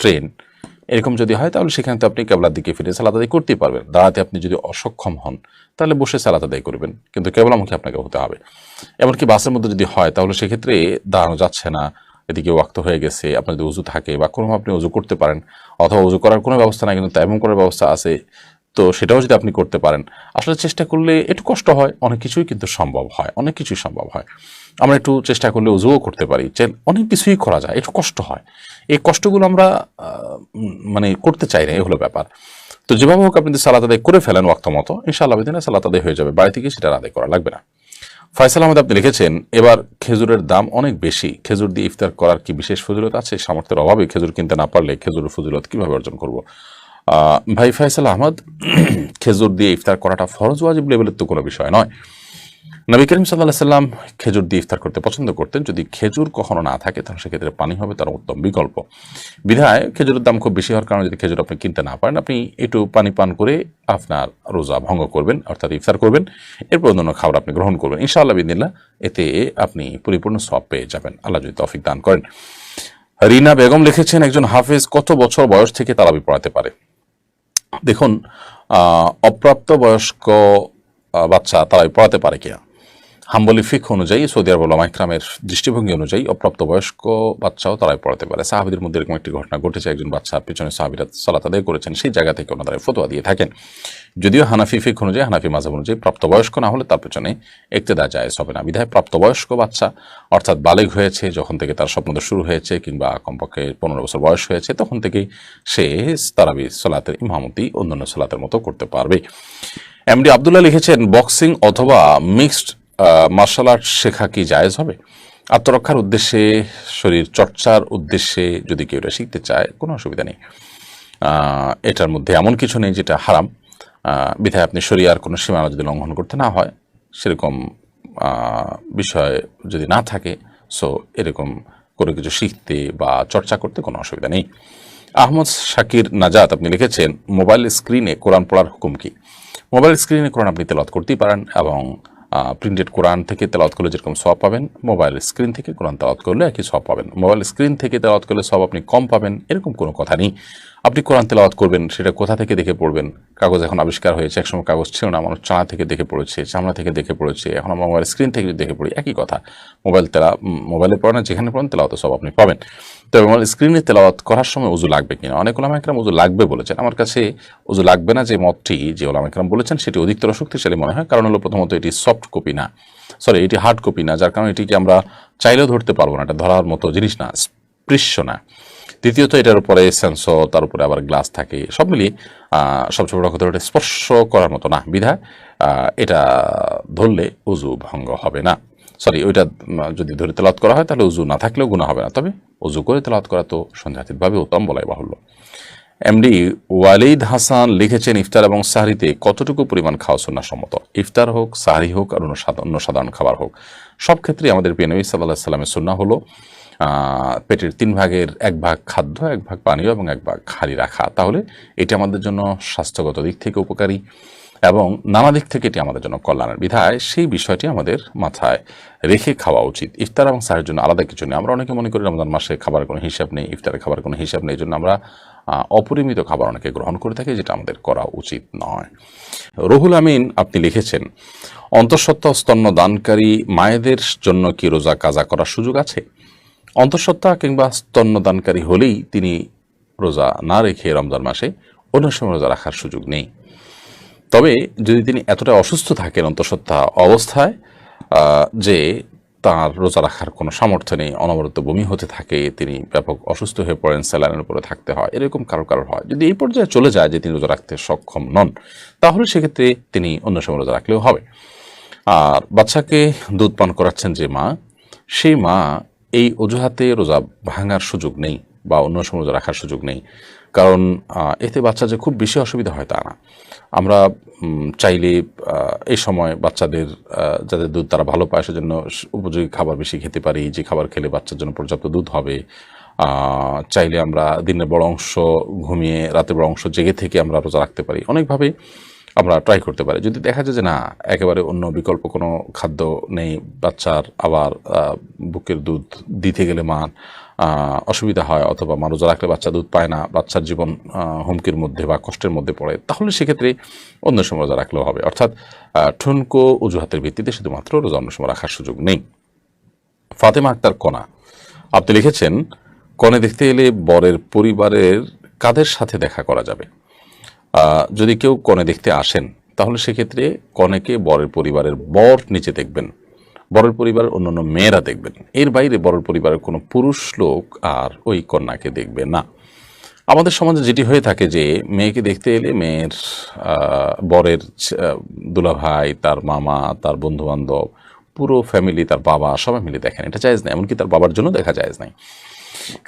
ট্রেন, এরকম যদি হয় তাহলে সেখানে তো আপনি কেবলার দিকে ফিরে সালাত আদায় করতেই পারবেন। দাঁড়াতে আপনি যদি অসক্ষম হন তাহলে বসে সালাত আদায় করবেন, কিন্তু কেবলামুখী আপনাকে হতে হবে। এমনকি বাসের মধ্যে যদি হয় তাহলে সেক্ষেত্রে দাঁড়ানো যাচ্ছে না, এদিকে ওয়াক্ত হয়ে গেছে, আপনার যদি উজু থাকে বা কোনো আপনি উজু করতে পারেন, অথবা উজু করার কোনো ব্যবস্থা নাই কিন্তু তায়াম্মুম করার ব্যবস্থা আছে, তো সেটাও যদি আপনি করতে পারেন। আসলে চেষ্টা করলে একটু কষ্ট হয়, অনেক কিছুই কিন্তু সম্ভব হয়, অনেক কিছুই সম্ভব হয়। আমরা একটু চেষ্টা করলে উজুও করতে পারি, অনেক কিছুই করা যায়, একটু কষ্ট হয়। এই কষ্টগুলো আমরা মানে করতে চাই না, এই হলো ব্যাপার। তো যেভাবে হোক আপনি যদি সালাত আদায় করে ফেলেন ওয়াক্ত মতো, ইনশাআল্লাহ বিদিনে সালাত আদায় হয়ে যাবে, বাড়ি থেকে সেটা আদায় করা লাগবে না। ফয়সাল আহমেদ আপনি লিখেছেন, এবার খেজুরের দাম অনেক বেশি, খেজুর দিয়ে ইফতার করার কি বিশেষ ফজিলত আছে? সামর্থ্যের অভাবে খেজুর কিনতে না পারলে খেজুরের ফজিলত কিভাবে অর্জন করব? ভাই ফয়সাল আহমদ, খেজুর দিয়ে ইফতার করাটা ফরজ ওয়াজিব লেভেলের তো কোনো বিষয় নয়। নবী করিম সাল্লাল্লাহু আলাইহি সাল্লাম খেজুর দিয়ে ইফতার করতে পছন্দ করতেন। যদি খেজুর কখনো না থাকে তাহলে সেক্ষেত্রে পানি হবে তার উত্তম বিকল্প। বিধায় খেজুরের দাম খুব বেশি হওয়ার কারণে যদি খেজুর আপনি কিনতে না পারেন, আপনি একটু পানি পান করে আপনার রোজা ভঙ্গ করবেন, অর্থাৎ ইফতার করবেন, এরপর অন্যান্য খাবার আপনি গ্রহণ করবেন। ইনশাআল্লাহ বিদিনিল্লাহ এতে আপনি পরিপূর্ণ সওয়াব পেয়ে যাবেন, আল্লাহ যদি তৌফিক দান করেন। রিনা বেগম লিখেছেন, একজন হাফেজ কত বছর বয়স থেকে তারাবি পড়াতে পারে? দেখুন, অপ্রাপ্ত বয়স্ক বাচ্চা তারাবি পড়াতে পারে কিনা, হাম্বলি ফিকহ অনুযায়ী, সৌদি আরব উলামা ইকরামের দৃষ্টিভঙ্গি অনুযায়ী অপ্রাপ্ত বয়স্ক বাচ্চাও তারাই পড়াতে পারে। সাহাবীদের মধ্যে এরকম একটি ঘটনা ঘটেছে, একজন বাচ্চার পিছনে সাহাবীরা সালাত আদায় করেছেন, সেই জায়গা থেকে ওনারা ফতোয়া দিয়ে থাকেন। যদিও হানাফি ফিকহ অনুযায়ী, হানাফি মাযহাব অনুযায়ী প্রাপ্তবয়স্ক না হলে তার পেছনে ইক্তেদা জায়েজ হবে না। বিধায় প্রাপ্তবয়স্ক বাচ্চা, অর্থাৎ বালেগ হয়েছে যখন থেকে, তার স্বপ্নদোষ শুরু হয়েছে কিংবা কমপক্ষে 15 বছর বয়স হয়েছে, তখন থেকেই সে তারাবি সালাতের ইমামতি অন্যান্য সালাতের মতো করতে পারবে। এমডি আব্দুল্লাহ লিখেছেন, বক্সিং অথবা মিক্সড মার্শাল আর্ট শেখা কি জায়েজ হবে? আত্মরক্ষার উদ্দেশ্যে, শরীর চর্চার উদ্দেশ্যে যদি কেউ এটা শিখতে চায়, কোনো অসুবিধা নেই। এটার মধ্যে এমন কিছু নেই যেটা হারাম। বিধায় আপনি শরিয়ার কোনো সীমানা যদি লঙ্ঘন করতে না হয়, সেরকম বিষয় যদি না থাকে, সো এরকম কোনো কিছু শিখতে বা চর্চা করতে কোনো অসুবিধা নেই। আহমদ শাকির নাজাত আপনি লিখেছেন, মোবাইল স্ক্রিনে কোরআন পড়ার হুকুম কি? মোবাইল স্ক্রিনে কোরআন আপনি তেলাওয়াত করতেই পারেন, এবং প্রিন্টেড কোরআন থেকে তেলাওয়াত করলে যেরকম সওয়াব পাবেন, মোবাইল স্ক্রিন থেকে কোরআন তেলাওয়াত করলে একই সওয়াব পাবেন। মোবাইল স্ক্রিন থেকে তেলাওয়াত করলে সওয়াব আপনি কম পাবেন এরকম কোনো কথা নেই। আপনি কোরআন তেলাওয়াত করবেন, সেটা কোথা থেকে দেখে পড়বেন? কাগজ এখন আবিষ্কার হয়েছে, একসময় কাগজ ছিল না, মানুষ চামড়া থেকে দেখে পড়েছে, চামড়া থেকে দেখে পড়েছে, এখন আমরা মোবাইল স্ক্রিন থেকে যদি দেখে পড়ি একই কথা। মোবাইলে পড়েন, যেখানে পড়েন তেলাওয়াত সব আপনি পাবেন। তবে মোবাইল স্ক্রিনে তেলাওয়াত করার সময় উজু লাগবে কিনা? অনেক ওলামা ইকরাম উজু লাগবে বলেছেন। আমার কাছে উজু লাগবে না যে মতটি যে ওলামা ইকরাম বলেছেন সেটি অধিকতর শক্তিশালী মনে হয়। কারণ হলো, প্রথমত এটি সফট কপি না, এটি হার্ড কপি না, যার কারণে এটিকে আমরা চাইলেও ধরতে পারবো না, এটা ধরার মতো জিনিস না, স্পৃশ্য না। দ্বিতীয়ত, এটার উপরে সেন্সর, তার উপরে আবার গ্লাস থাকে, সব মিলিয়ে সবচেয়ে বড় কথা ওটা স্পর্শ করার মতো না। বিধায় এটা ধরলে উজু ভঙ্গ হবে না। ওইটা যদি ধরে তেলাওয়াত করা হয় তাহলে উজু না থাকলেও গুনাহ হবে না, তবে উজু করে তেলাওয়াত করা তো সন্দেহাতীতভাবে উত্তম বলাই বাহুল্য। এমডি ওয়ালিদ হাসান লিখেছেন, ইফতার এবং সাহরিতে কতটুকু পরিমাণ খাওয়া সুন্নাহসম্মত? ইফতার হোক, সাহরি হোক, আর অন্য সাধারণ খাবার হোক, সব ক্ষেত্রে আমাদের প্রিয় নবী সাল্লাল্লাহু আলাইহি সাল্লামের সুন্নাহ হলো পেটের 3 ভাগের 1 ভাগ খাদ্য, 1 ভাগ পানীয় এবং 1 ভাগ খালি রাখা। তাহলে এটি আমাদের জন্য স্বাস্থ্যগত দিক থেকে উপকারী এবং নানা দিক থেকে এটি আমাদের জন্য কল্যাণের। বিধায় সেই বিষয়টি আমাদের মাথায় রেখে খাওয়া উচিত। ইফতার এবং সাহরির জন্য আলাদা কিছু নেই। আমরা অনেকে মনে করি রমজান মাসে খাবারের কোনো হিসাব নেই, ইফতারের খাবার কোনো হিসাব নেই, এই জন্য আমরা অপরিমিত খাবার অনেকে গ্রহণ করে থাকি, যেটা আমাদের করা উচিত নয়। রুহুল আমিন আপনি লিখেছেন, অন্তঃসত্ত্বা স্তন্যদানকারী মায়েদের জন্য কি রোজা কাজা করার সুযোগ আছে? অন্তঃসত্ত্বা কিংবা স্তন্যদানকারী হলেই তিনি রোজা না রেখে রমজান মাসে অন্য সময় রোজা রাখার সুযোগ নেই। তবে যদি তিনি এতটা অসুস্থ থাকেন অন্তঃসত্ত্বা অবস্থায় যে তার রোজা রাখার কোনো সামর্থ্য নেই, অনবরত বমি হতে থাকে, তিনি ব্যাপক অসুস্থ হয়ে পড়েন, স্যালাইনের উপরে থাকতে হয়, এরকম কারো হয়, যদি এই পর্যায়ে চলে যায় যে তিনি রোজা রাখতে সক্ষম নন, তাহলে সেক্ষেত্রে তিনি অন্য সময় রোজা রাখলেও হবে। আর বাচ্চাকে দুধ পান করাচ্ছেন যে মা, সেই মা এই অজুহাতে রোজা ভাঙার সুযোগ নেই বা অন্য সময় রোজা রাখার সুযোগ নেই, কারণ এতে বাচ্চা যে খুব বেশি অসুবিধা হয় তা না। আমরা চাইলে এই সময় বাচ্চাদের যাদের দুধ তারা ভালো পায় সেজন্য উপযোগী খাবার বেশি খেতে পারি, যে খাবার খেলে বাচ্চার জন্য পর্যাপ্ত দুধ হবে। চাইলে আমরা দিনের বড় অংশ ঘুমিয়ে রাতের বড় অংশ জেগে থেকে আমরা রোজা রাখতে পারি, অনেকভাবে আমরা ট্রাই করতে পারি। যদি দেখা যায় যে না, একেবারে অন্য বিকল্প কোনো খাদ্য নেই, বাচ্চার আবার বুকের দুধ দিতে গেলে মার অসুবিধা হয়, অথবা মা রোজা রাখলে বাচ্চা দুধ পায় না, বাচ্চার জীবন হুমকির মধ্যে বা কষ্টের মধ্যে পড়ে, তাহলে সেক্ষেত্রে অন্য সময় রোজা রাখলেও হবে। অর্থাৎ ঠুনকো অজুহাতের ভিত্তিতে শুধুমাত্র রোজা অন্য সময় রাখার সুযোগ নেই। ফাতেমা আক্তার কণা আপনি লিখেছেন, কনে দেখতে এলে বরের পরিবারের কাদের সাথে দেখা করা যাবে? যদি কেউ কনে দেখতে আসেন তাহলে সেক্ষেত্রে কনেকে বরের পরিবারের বর নিচে দেখবেন, বরের পরিবারের অন্যান্য মেয়েরা দেখবেন, এর বাইরে বরের পরিবারের কোনো পুরুষ লোক আর ওই কন্যাকে দেখবে না। আমাদের সমাজে যেটি হয়ে থাকে যে মেয়েকে দেখতে এলে মেয়ের বরের দুলাভাই, তার মামা, তার বন্ধুবান্ধব, পুরো ফ্যামিলি, তার বাবা সবাই মিলে দেখেন, এটা জায়েজ নাই, এমনকি তার বাবার জন্য দেখা জায়েজ নাই।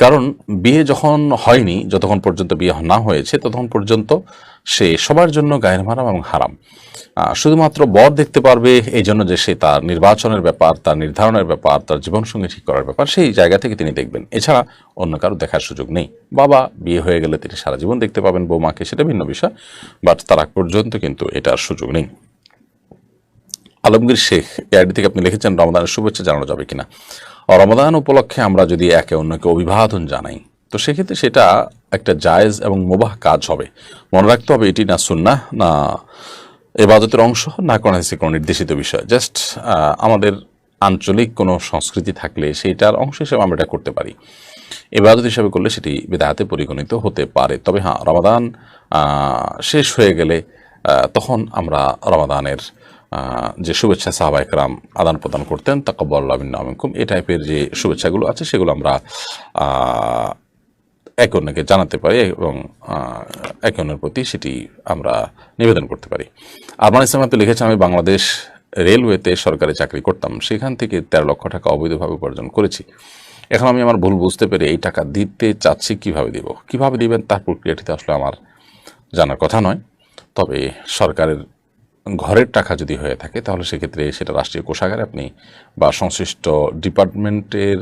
কারণ বিয়ে যখন হয়নি, যতক্ষণ পর্যন্ত বিয়ে না হয়েছে ততক্ষণ পর্যন্ত সে সবার জন্য গায়ের মারাম এবং হারাম। শুধুমাত্র বর দেখতে পারবে এই জন্য যে সে তার নির্বাচনের ব্যাপার, তার নির্ধারণের ব্যাপার, তার জীবনসঙ্গী ঠিক করার ব্যাপার, সেই জায়গা থেকে তিনি দেখবেন, এছাড়া অন্য কারো দেখার সুযোগ নেই। বাবা বিয়ে হয়ে গেলে তিনি সারা জীবন দেখতে পাবেন বৌমাকে, সেটা ভিন্ন বিষয়, বাট তার আগ পর্যন্ত কিন্তু এটার সুযোগ নেই। আলমগীর শেখ এআইডি থেকে আপনি লিখেছেন, রমাদানের শুভেচ্ছা জানানো যাবে কিনা? রমাদান উপলক্ষে আমরা যদি একে অন্যকে অভিবাদন জানাই তো সেক্ষেত্রে সেটা একটা জায়েজ এবং মুবাহ কাজ হবে। মনে রাখতে হবে এটি না সুন্নাহ, না ইবাদতের অংশ, না কোনো কোনো নির্দেশিত বিষয়। জাস্ট আমাদের আঞ্চলিক কোনো সংস্কৃতি থাকলে সেইটার অংশ হিসেবে আমরা এটা করতে পারি, ইবাদত হিসেবে করলে সেটি বিদআতে পরিগণিত হতে পারে। তবে হ্যাঁ, রমাদান শেষ হয়ে গেলে তখন আমরা রমাদানের যে শুভেচ্ছা সাহাবা একরাম আদান প্রদান করতেন, তাকাব্বালাল্লাহু মিন্না ওয়া মিনকুম, এই টাইপের যে শুভেচ্ছাগুলো আছে সেগুলো আমরা একে অন্যকে জানাতে পারি এবং একে অন্যের প্রতি সেটি আমরা নিবেদন করতে পারি। আরমান ইসলাম আপনি লিখেছেন, আমি বাংলাদেশ রেলওয়েতে সরকারি চাকরি করতাম, সেখান থেকে 13 লক্ষ টাকা অবৈধভাবে উপার্জন করেছি। এখন আমি আমার ভুল বুঝতে পেরে এই টাকা দিতে চাচ্ছি, কিভাবে দিব, কিভাবে দিবেন তার প্রক্রিয়াটিতে আসলে আমার জানার কথা নয়। তবে সরকারের ঘরের টাকা যদি হয়ে থাকে তাহলে সেক্ষেত্রে সেটা রাষ্ট্রীয় কোষাগারে আপনি বা সংশ্লিষ্ট ডিপার্টমেন্টের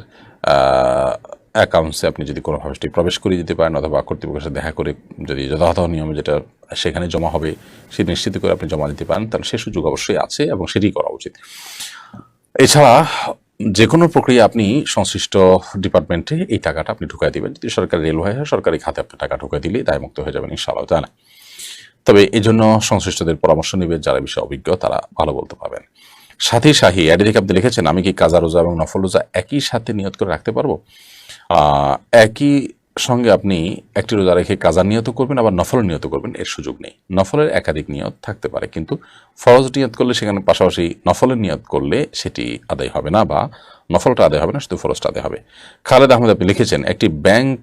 অ্যাকাউন্টসে আপনি যদি কোনোভাবে সেটি প্রবেশ করে দিতে পারেন, অথবা কর্তৃপক্ষের সাথে দেখা করে যদি যথাযথ নিয়মে যেটা সেখানে জমা হবে সেটি নিশ্চিত করে আপনি জমা দিতে পারেন, তাহলে সে সুযোগ অবশ্যই আছে এবং সেটি করা উচিত। এছাড়া যে কোনো প্রক্রিয়া আপনি সংশ্লিষ্ট ডিপার্টমেন্টে এই টাকাটা আপনি ঢুকাই দিবেন। যদি সরকারি রেলওয়ে হয়, সরকারি খাতে আপনি টাকা ঢুকাই দিলে দায়মুক্ত হয়ে যাবেন ইনশাআল্লাহ তাআলা। তবে এই জন্য সংশ্লিষ্টদের পরামর্শ নেবে, যারা বিষয়ে অভিজ্ঞ তারা ভালো বলতে পারবেন। সাথী শাহী এডি থেকে আপনি লিখেছেন, আমি কি কাজা রোজা এবং নফল রোজা একই সাথে নিয়ত করে রাখতে পারবো? একই সঙ্গে আপনি একটি রোজা রেখে কাজা নিয়ত করবেন, আবার নফল নিয়ত করবেন, এর সুযোগ নেই। নফলের একাধিক নিয়ত থাকতে পারে, কিন্তু ফরজ নিয়ত করলে সেখানে পাশাপাশি নফলের নিয়ত করলে সেটি আদায় হবে না, বা নফলটা আদায় হবে না, শুধু ফরজটা আদায় হবে। খালেদ আহমেদ আপনি লিখেছেন, একটি ব্যাংক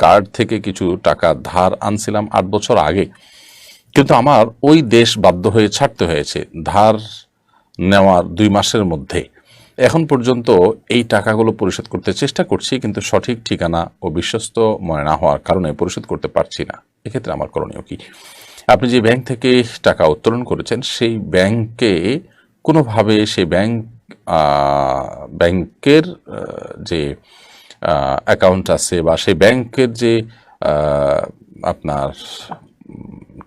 কার্ড থেকে কিছু টাকা ধার আনছিলাম 8 বছর আগে, কিন্তু আমার ওই দেশ বাধ্য হয়ে ছাড়তে হয়েছে ধার নেওয়ার 2 মাসের মধ্যে। এখন পর্যন্ত এই টাকাগুলো পরিশোধ করতে চেষ্টা করছি, কিন্তু সঠিক ঠিকানা ও বিশ্বস্ত মনে না হওয়ার কারণে পরিশোধ করতে পারছি না। এক্ষেত্রে আমার করণীয় কি? আপনি যে ব্যাংক থেকে টাকা উত্তোলন করেছেন সেই ব্যাংকে কোনোভাবে সেই ব্যাংকের যে অ্যাকাউন্ট আছে বা সেই ব্যাংকের যে আপনার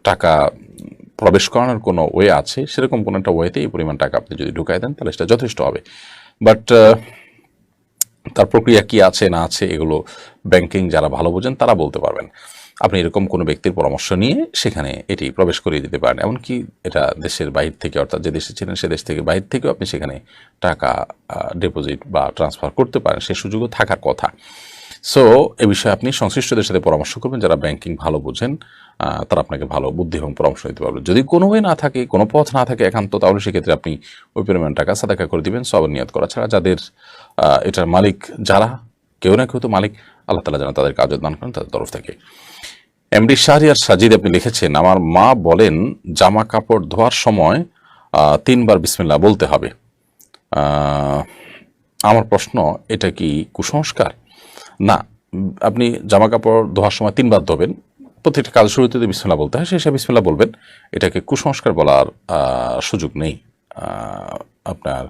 টাকা প্রবেশ করানোর কোনো ওয়ে আছে, সেরকম কোনো একটা ওয়েতে এই পরিমাণ টাকা আপনি যদি ঢুকাই দেন তাহলে সেটা যথেষ্ট হবে। বাট তার প্রক্রিয়া কি আছে না আছে এগুলো ব্যাংকিং যারা ভালো বোঝেন তারা বলতে পারবেন। আপনি এরকম কোনো ব্যক্তির পরামর্শ নিয়ে সেখানে এটি প্রবেশ করিয়ে দিতে পারেন। এমনকি এটা দেশের বাইরে থেকে, অর্থাৎ যে দেশে ছিলেন সে দেশ থেকে বাইরে থেকেও আপনি সেখানে টাকা ডিপোজিট বা ট্রান্সফার করতে পারেন, সে সুযোগও থাকার কথা। সো এ বিষয়ে আপনি সংশ্লিষ্টদের সাথে পরামর্শ করবেন যারা ব্যাংকিং ভালো বোঝেন, তারা আপনাকে ভালো বুদ্ধি এবং পরামর্শ দিতে পারবে। যদি কোনো ওয়ে না থাকে, কোনো পথ না থাকে একান্ত, তাহলে সেক্ষেত্রে আপনি ওই পরিমাণ টাকা সাদাকা করে দিবেন সওয়াবের নিয়ত করা ছাড়া। যাদের এটার মালিক যারা, কেউ না কেউ তো মালিক, আল্লাহ তাআলা যেন তাদেরকে আজর দান করেন তাদের তরফ থেকে। এমডি শাহরিয়ার সাজিদ আপনি লিখেছেন, আমার মা বলেন জামা কাপড় ধোয়ার সময় 3 বার বিসমিল্লাহ বলতে হবে। আমার প্রশ্ন, এটা কি কুসংস্কার? না, আপনি জামা কাপড় ধোয়ার সময় 3 বার ধোবেন, প্রত্যেকটা কাজ শুরুতে যদি বিসমিল্লাহ বলতে হয় সেই বিসমিল্লাহ বলবেন। এটাকে কুসংস্কার বলার সুযোগ নেই। আপনার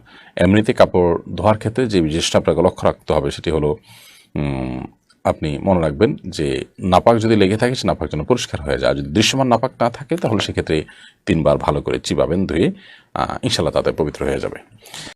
এমনিতে কাপড় ধোয়ার ক্ষেত্রে যে জিনিসটা আপনাকে লক্ষ্য রাখতে হবে সেটি হলো, আপনি মনে রাখবেন যে নাপাক যদি লেগে থাকে সে নাপাক যেন পরিষ্কার হয়ে যায়। যদি দৃশ্যমান নাপাক না থাকে তাহলে সেক্ষেত্রে 3 বার ভালো করে চিবাবেন, ধুয়ে ইনশাল্লাহ তাতে পবিত্র হয়ে যাবে।